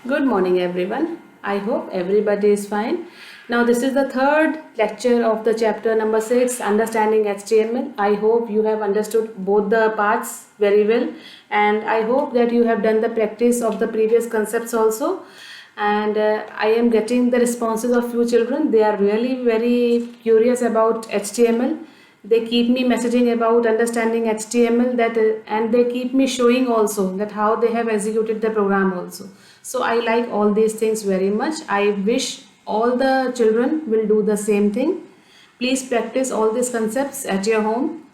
Good morning, everyone. I hope everybody is fine. Now, this is the third lecture of the chapter number 6, Understanding HTML. I hope you have understood both the parts very well, and I hope that you have done the practice of the previous concepts also. And I am getting the responses of few children. They are really very curious about HTML. They keep me messaging about understanding HTML and they keep me showing also that how they have executed the program also. So I like all these things very much. I wish all the children will do the same thing. Please practice all these concepts at your home.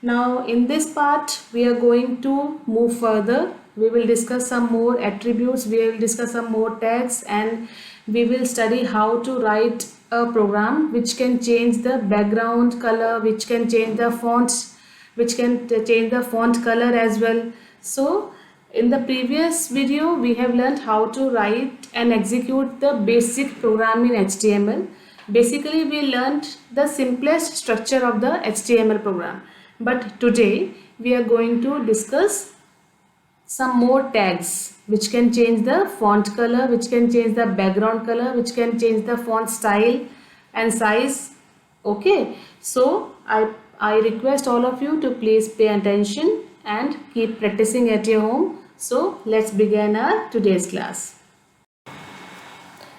Now in this part we are going to move further. We will discuss some more attributes, we will discuss some more tags, and we will study how to write a program which can change the background color, which can change the fonts, which can change the font color as well. So in the previous video we have learned how to write and execute the basic program in HTML. Basically we learned the simplest structure of the HTML program. But today we are going to discuss some more tags which can change the font color, which can change the background color, which can change the font style and size. Okay, so I request all of you to please pay attention and keep practicing at your home. So let's begin our today's class.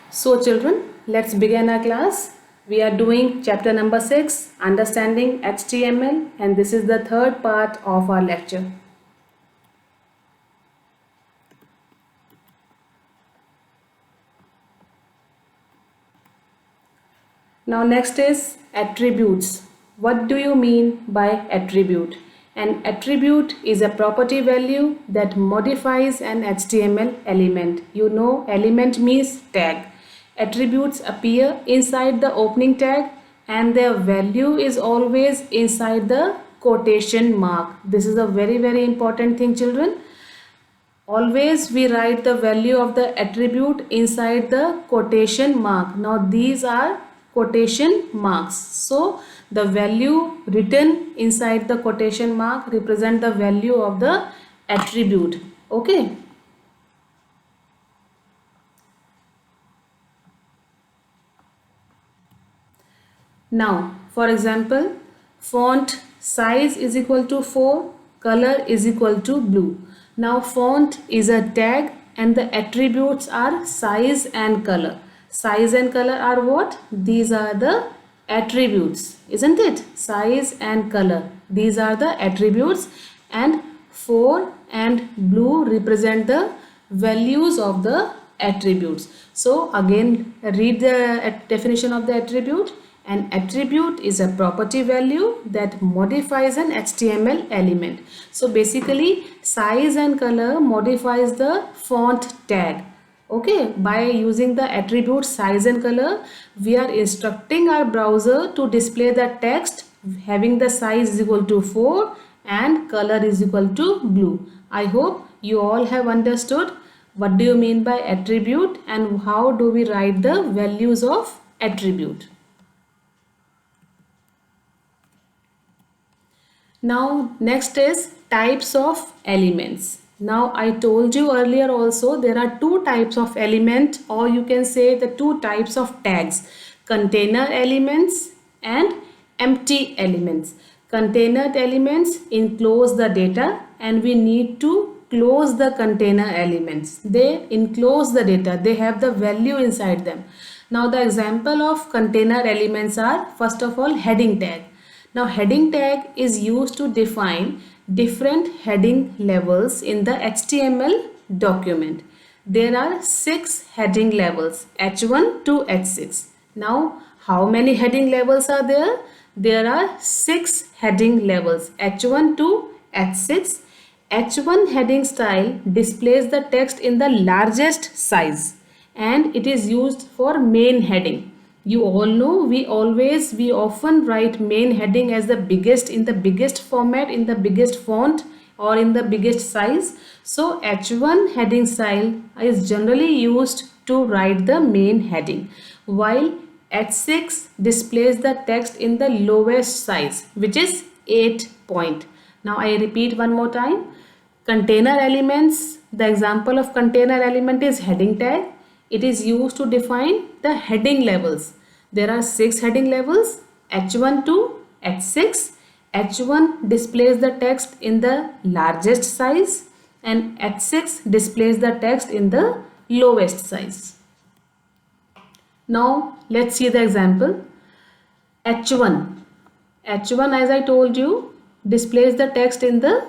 So children, let's begin our class. We are doing chapter number 6, Understanding HTML, and this is the third part of our lecture. Now next is attributes. What do you mean by attribute? An attribute is a property value that modifies an HTML element. You know, element means tag. Attributes appear inside the opening tag and their value is always inside the quotation mark. This is a very important thing, children. Always we write the value of the attribute inside the quotation mark. Now these are quotation marks. So the value written inside the quotation mark represent the value of the attribute. Okay. Now for example, font size is equal to 4, color is equal to blue. Now font is a tag and the attributes are size and color. Size and color are what? These are the attributes, isn't it? Size and color. These are the attributes, and 4 and blue represent the values of the attributes. So again read the definition of the attribute. An attribute is a property value that modifies an HTML element. So basically size and color modifies the font tag. Okay, by using the attribute size and color, we are instructing our browser to display the text having the size is equal to 4 and color is equal to blue. I hope you all have understood what do you mean by attribute and how do we write the values of attribute. Now next is types of elements. Now I told you earlier also there are two types of element, or you can say the two types of tags, container elements and empty elements. Container elements enclose the data and we need to close the container elements. They enclose the data, they have the value inside them. Now the example of container elements are, first of all, heading tag. Now heading tag is used to define different heading levels in the HTML document. There are 6 heading levels, H1 to H6. Now how many heading levels are there? There are 6 heading levels, H1 to H6. H1 heading style displays the text in the largest size and it is used for main heading. You all know we often write main heading as the biggest, in the biggest format, in the biggest font or in the biggest size. So H1 heading style is generally used to write the main heading, while H6 displays the text in the lowest size, which is 8 point. Now I repeat one more time. Container elements the example of container element is heading tag. It is used to define the heading levels. There are 6 heading levels, H1 to H6. H1 displays the text in the largest size and H6 displays the text in the lowest size. Now let's see the example. H1. H1, as I told you, displays the text in the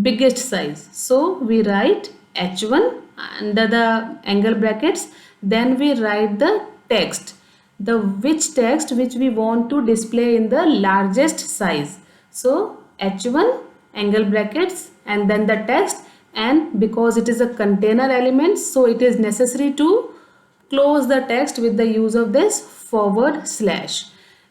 biggest size. So we write H1 under the angle brackets. Then we write the text. Which text which we want to display in the largest size. So H1 angle brackets and then the text, and because it is a container element, so it is necessary to close the text with the use of this forward slash.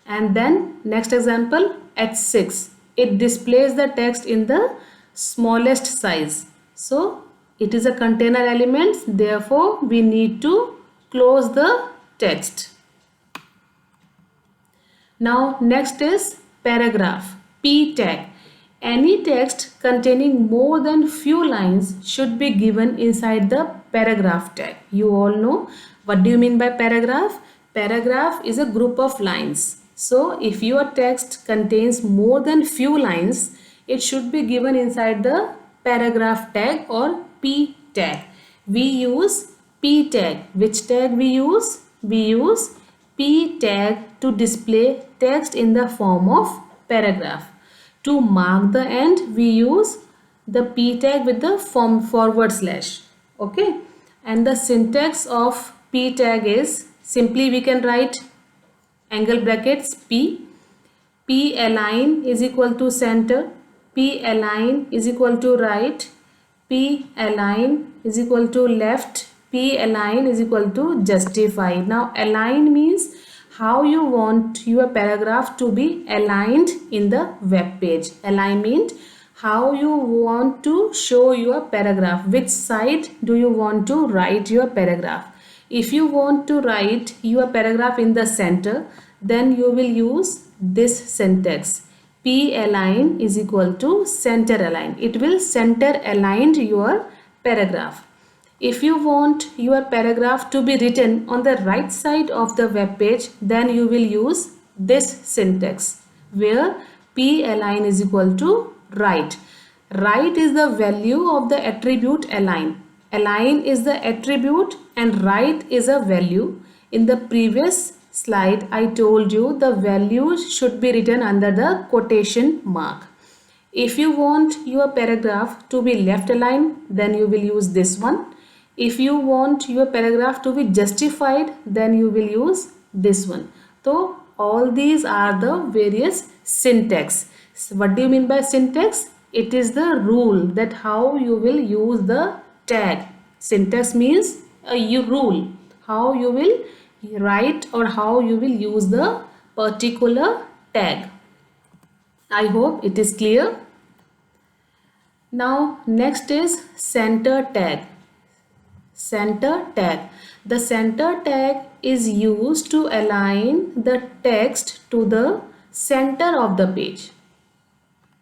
And then next example, H6. It displays the text in the smallest size. So it is a container element, therefore we need to close the text. Now next is paragraph, P tag. Any text containing more than few lines should be given inside the paragraph tag. You all know what do you mean by paragraph? Paragraph is a group of lines. So if your text contains more than few lines, it should be given inside the paragraph tag or P tag. We use P tag. Which tag we use? We use P tag to display text in the form of paragraph. To mark the end, we use the P tag with the forward slash. Okay. And the syntax of P tag is simply we can write angle brackets P align is equal to center, P align is equal to right, P align is equal to left, P align is equal to justify. Now align means how you want your paragraph to be aligned in the web page. Alignment, how you want to show your paragraph, which side do you want to write your paragraph. If you want to write your paragraph in the center, then you will use this syntax. P align is equal to center align. It will center align your paragraph. If you want your paragraph to be written on the right side of the web page, then you will use this syntax where P align is equal to right. Right is the value of the attribute align. Align is the attribute and right is a value. In the previous slide, I told you the values should be written under the quotation mark. If you want your paragraph to be left aligned, then you will use this one. If you want your paragraph to be justified, then you will use this one. So all these are the various syntax. So what do you mean by syntax? It is the rule that how you will use the tag. Syntax means a rule, how you will write or how you will use the particular tag. I hope it is clear. Now next is center tag. Center tag. The center tag is used to align the text to the center of the page.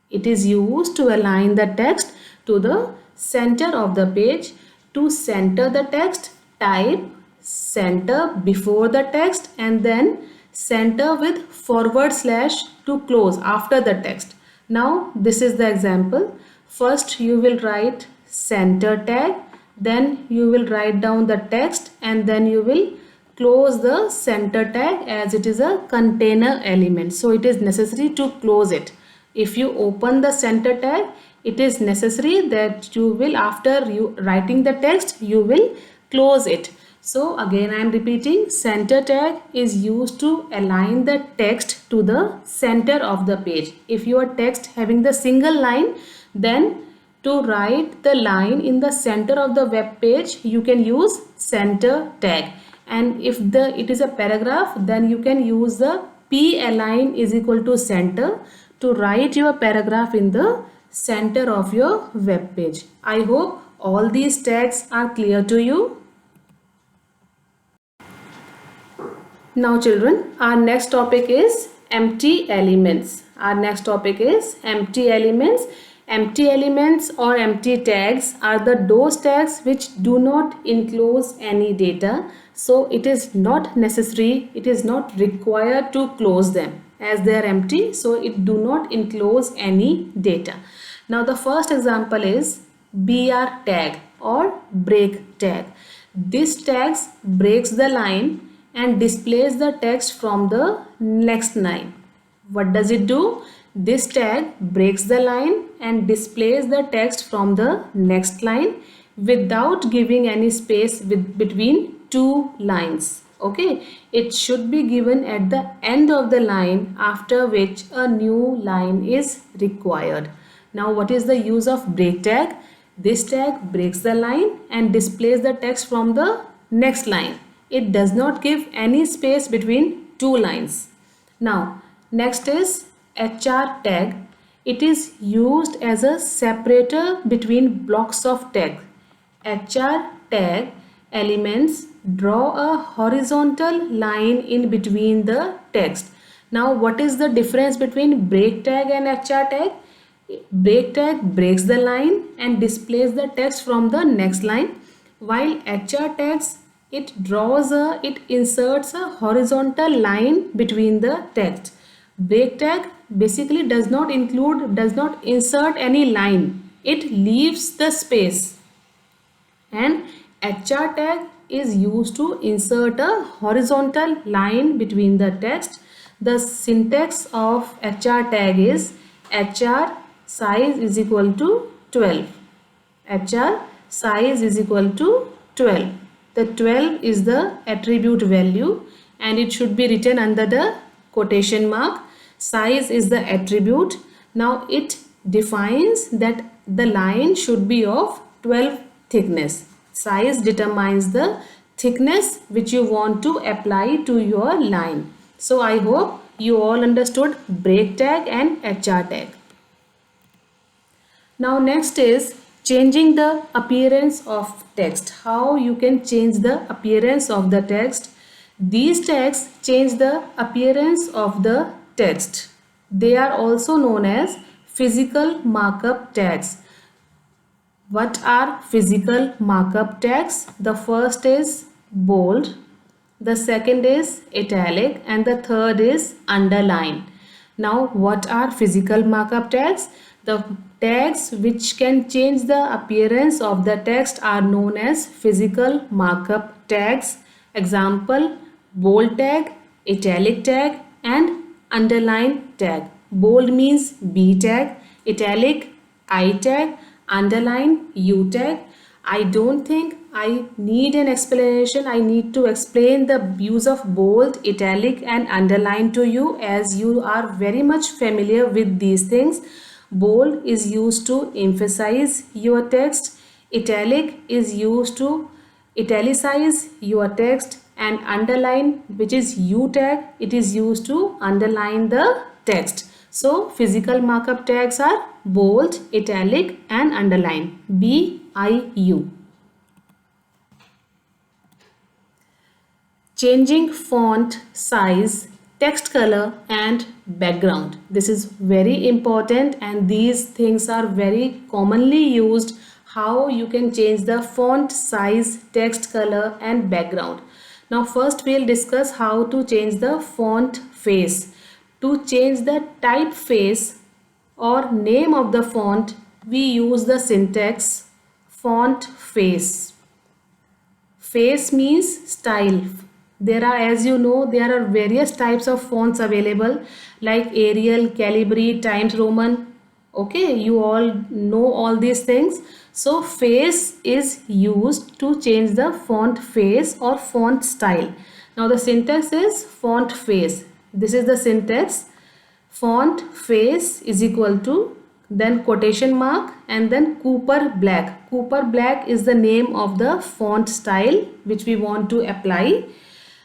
It is used to align the text to the center of the page. To center the text, type center before the text and then center with forward slash to close after the text. Now this is the example. First you will write center tag, then you will write down the text and then you will close the center tag as it is a container element. So it is necessary to close it. If you open the center tag, it is necessary that you will, after you writing the text, you will close it. So again I am repeating, center tag is used to align the text to the center of the page. If your text having the single line, then to write the line in the center of the web page, you can use center tag. And if it is a paragraph, then you can use the P align is equal to center to write your paragraph in the center of your web page. I hope all these tags are clear to you. Now children, our next topic is empty elements. Our next topic is empty elements. Empty elements or empty tags are those tags which do not enclose any data. So it is not necessary, it is not required to close them as they are empty. So it do not enclose any data. Now the first example is BR tag or break tag. This tag breaks the line and displays the text from the next line. What does it do? This tag breaks the line and displays the text from the next line without giving any space between two lines. Okay, it should be given at the end of the line, after which a new line is required. Now what is the use of break tag? This tag breaks the line and displays the text from the next line. It does not give any space between two lines. Now next is HR tag. It is used as a separator between blocks of text. HR tag elements draw a horizontal line in between the text. Now what is the difference between break tag and HR tag? Break tag breaks the line and displays the text from the next line, while HR tags it inserts a horizontal line between the text. Break tag basically does not insert any line. It leaves the space. And HR tag is used to insert a horizontal line between the text. The syntax of HR tag is HR size is equal to 12. HR size is equal to 12. The 12 is the attribute value and it should be written under the quotation mark. Size is the attribute. Now it defines that the line should be of 12 thickness. Size determines the thickness which you want to apply to your line. So I hope you all understood break tag and HR tag. Now next is changing the appearance of text. How you can change the appearance of the text. These tags change the appearance of the text. They are also known as physical markup tags. What are physical markup tags? The first is bold, the second is italic, and the third is underline. Now what are physical markup tags? The tags which can change the appearance of the text are known as physical markup tags. Example: bold tag, italic tag, and underline tag. Bold means B tag, italic I tag, underline U tag. I don't think I need an explanation. I need to explain the use of bold, italic and underline to you, as you are very much familiar with these things. Bold is used to emphasize your text. Italic is used to italicize your text, and underline, which is U tag, it is used to underline the text. So physical markup tags are bold, italic and underline. BIU. Changing font size, text color and background. This is very important and these things are very commonly used. How you can change the font size, text color and background. Now first we'll discuss how to change the font face. To change the typeface or name of the font, we use the syntax font face. Face means style. There are, as you know, there are various types of fonts available like Arial, Calibri, Times Roman. Okay, you all know all these things. So face is used to change the font face or font style. Now the syntax is font face. This is the syntax. Font face is equal to, then quotation mark and then Cooper Black. Cooper Black is the name of the font style which we want to apply.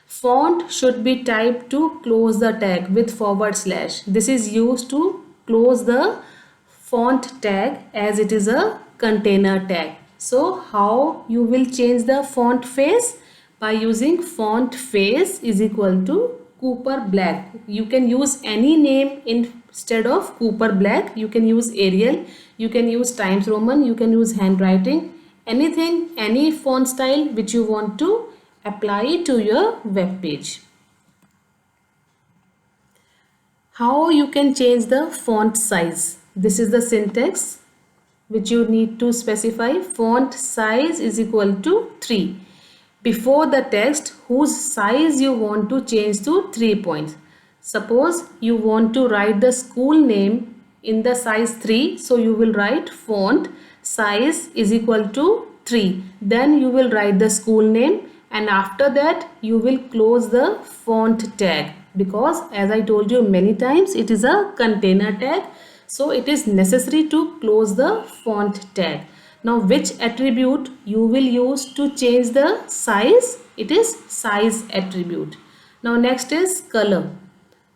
Font should be typed to close the tag with /. This is used to close the font tag as it is a container tag. So how you will change the font face? By using font face is equal to Cooper Black. You can use any name in instead of Cooper Black, you can use Arial, you can use Times Roman, you can use handwriting, anything, any font style which you want to apply to your web page. How you can change the font size? This is the syntax which you need to specify. Font size is equal to 3. Before the text whose size you want to change to 3 points. Suppose you want to write the school name in the size 3. So you will write font size is equal to 3. Then you will write the school name, and after that you will close the font tag, because as I told you many times, it is a container tag. So it is necessary to close the font tag. Now which attribute you will use to change the size? It is size attribute. Now next is color.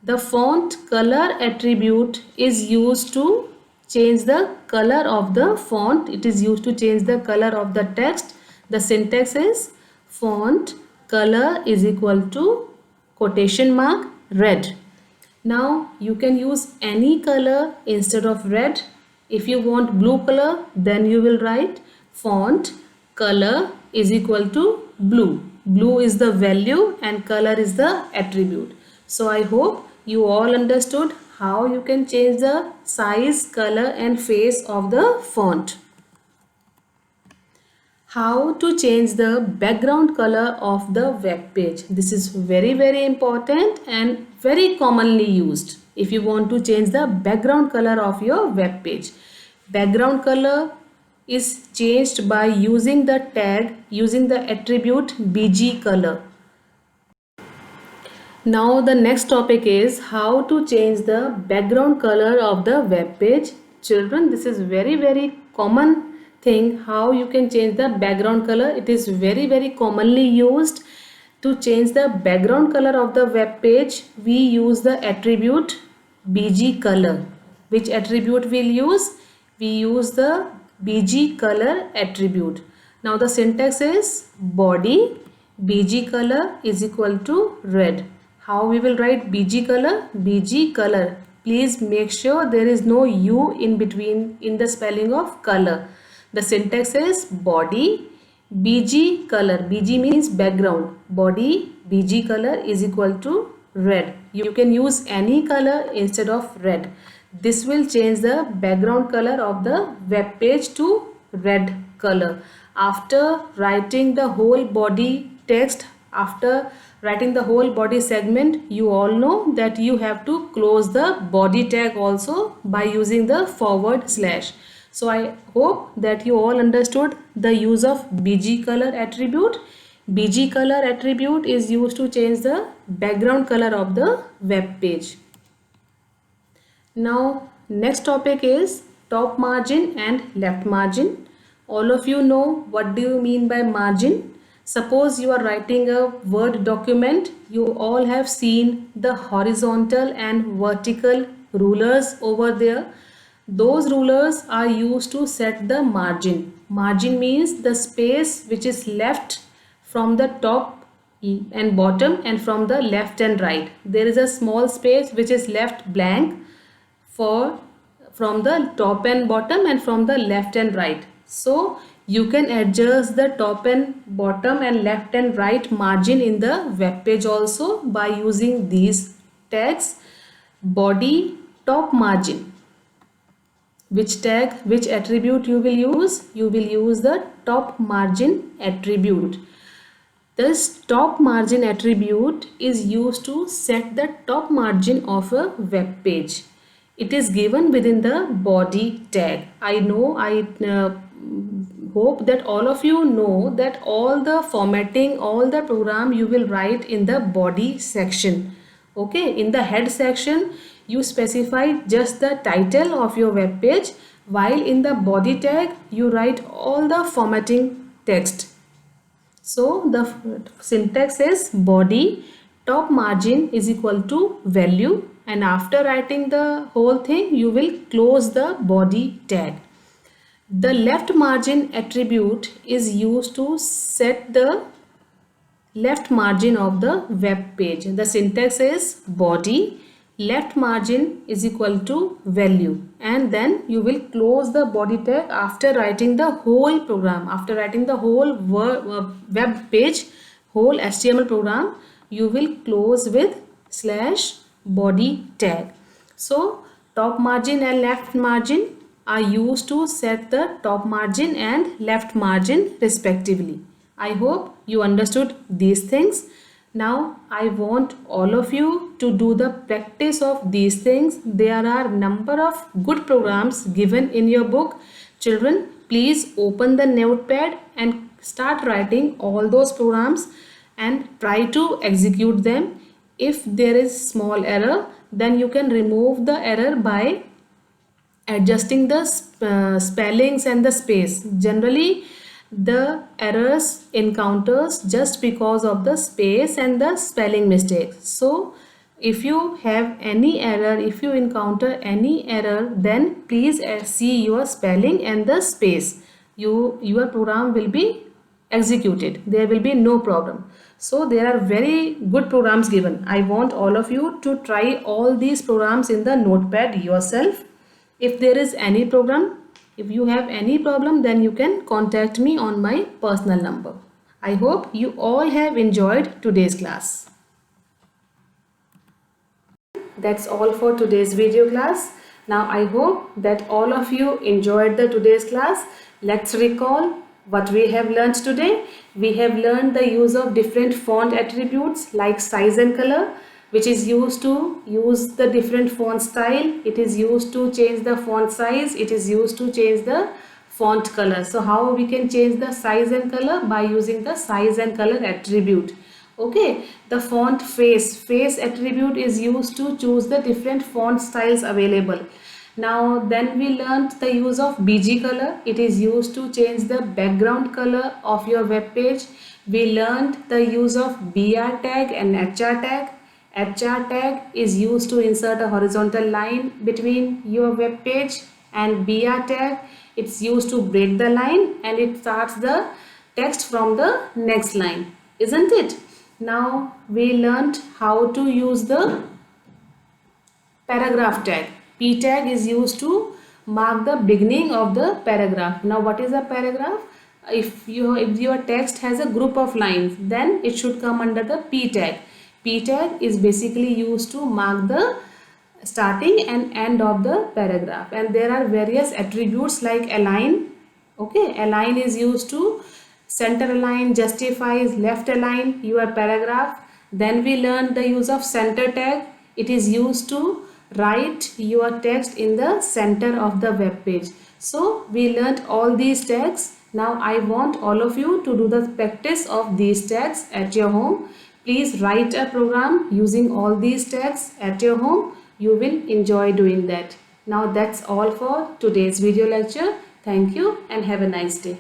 The font color attribute is used to change the color of the font. It is used to change the color of the text. The syntax is font color is equal to quotation mark red. Now you can use any color instead of red. If you want blue color, then you will write font color is equal to blue. Blue is the value and color is the attribute. So I hope you all understood how you can change the size, color and face of the font. How to change the background color of the web page. This is very important and very commonly used. If you want to change the background color of your web page, background color is changed by using the tag, using the attribute bg color. Now the next topic is how to change the background color of the web page. Children, this is very common thing, how you can change the background color. It is very commonly used. To change the background color of the web page, we use the attribute bg color. Which attribute we'll use? We use the bg color attribute. Now the syntax is body bg color is equal to red. How we will write bg color? Bg color. Please make sure there is no u in between in the spelling of color. The syntax is body bg color. Bg means background. Body bg color is equal to red. You can use any color instead of red. This will change the background color of the web page to red color. After writing the whole body text, after writing the whole body segment, you all know that you have to close the body tag also by using the forward slash. So I hope that you all understood the use of bg color attribute. Bg color attribute is used to change the background color of the web page. Now next topic is top margin and left margin. All of you know what do you mean by margin. Suppose you are writing a Word document, you all have seen the horizontal and vertical rulers over there. Those rulers are used to set the margin. Margin means the space which is left from the top and bottom and from the left and right. There is a small space which is left blank from the top and bottom and from the left and right. So you can adjust the top and bottom and left and right margin in the web page also by using these tags. Body top margin. Which tag, which attribute you will use? You will use the top margin attribute. This top margin attribute is used to set the top margin of a web page. It is given within the body tag. I hope that all of you know that all the formatting, all the program you will write in the body section. Okay, in the head section you specify just the title of your web page, while in the body tag you write all the formatting text. So the syntax is body top margin is equal to value, and after writing the whole thing you will close the body tag. The left margin attribute is used to set the left margin of the web page. The syntax is body left margin is equal to value, and then you will close the body tag after writing the whole program. After writing the whole web page, whole HTML program, you will close with slash body tag. So top margin and left margin are used to set the top margin and left margin respectively. I hope you understood these things. Now I want all of you to do the practice of these things. There are number of good programs given in your book. Children, please open the notepad and start writing all those programs and try to execute them. If there is small error, then you can remove the error by adjusting the spellings and the space. Generally the errors encounters just because of the space and the spelling mistakes. So if you have any error, if you encounter any error, then please see your spelling and the space. Your program will be executed. There will be no problem. So there are very good programs given. I want all of you to try all these programs in the notepad yourself. If there is any problem, if you have any problem, then you can contact me on my personal number. I hope you all have enjoyed today's class. That's all for today's video class. Now I hope that all of you enjoyed the today's class. Let's recall what we have learned today. We have learned the use of different font attributes like size and color, which is used to use the different font style. It is used to change the font size. It is used to change the font color. So how we can change the size and color? By using the size and color attribute. Okay, the font face attribute is used to choose the different font styles available. Now then we learned the use of BG color. It is used to change the background color of your web page. We learned the use of BR tag and HR tag. HR tag is used to insert a horizontal line between your web page, and BR tag, it's used to break the line and it starts the text from the next line, isn't it? Now we learned how to use the paragraph tag. P tag is used to mark the beginning of the paragraph. Now what is a paragraph? If your text has a group of lines, then it should come under the P tag. P tag is basically used to mark the starting and end of the paragraph, and there are various attributes like align. Okay, align is used to center align, justifies, left align your paragraph. Then we learned the use of center tag. It is used to write your text in the center of the web page. So we learned all these tags. Now I want all of you to do the practice of these tags at your home. Please write a program using all these tags at your home. You will enjoy doing that. Now that's all for today's video lecture. Thank you and have a nice day.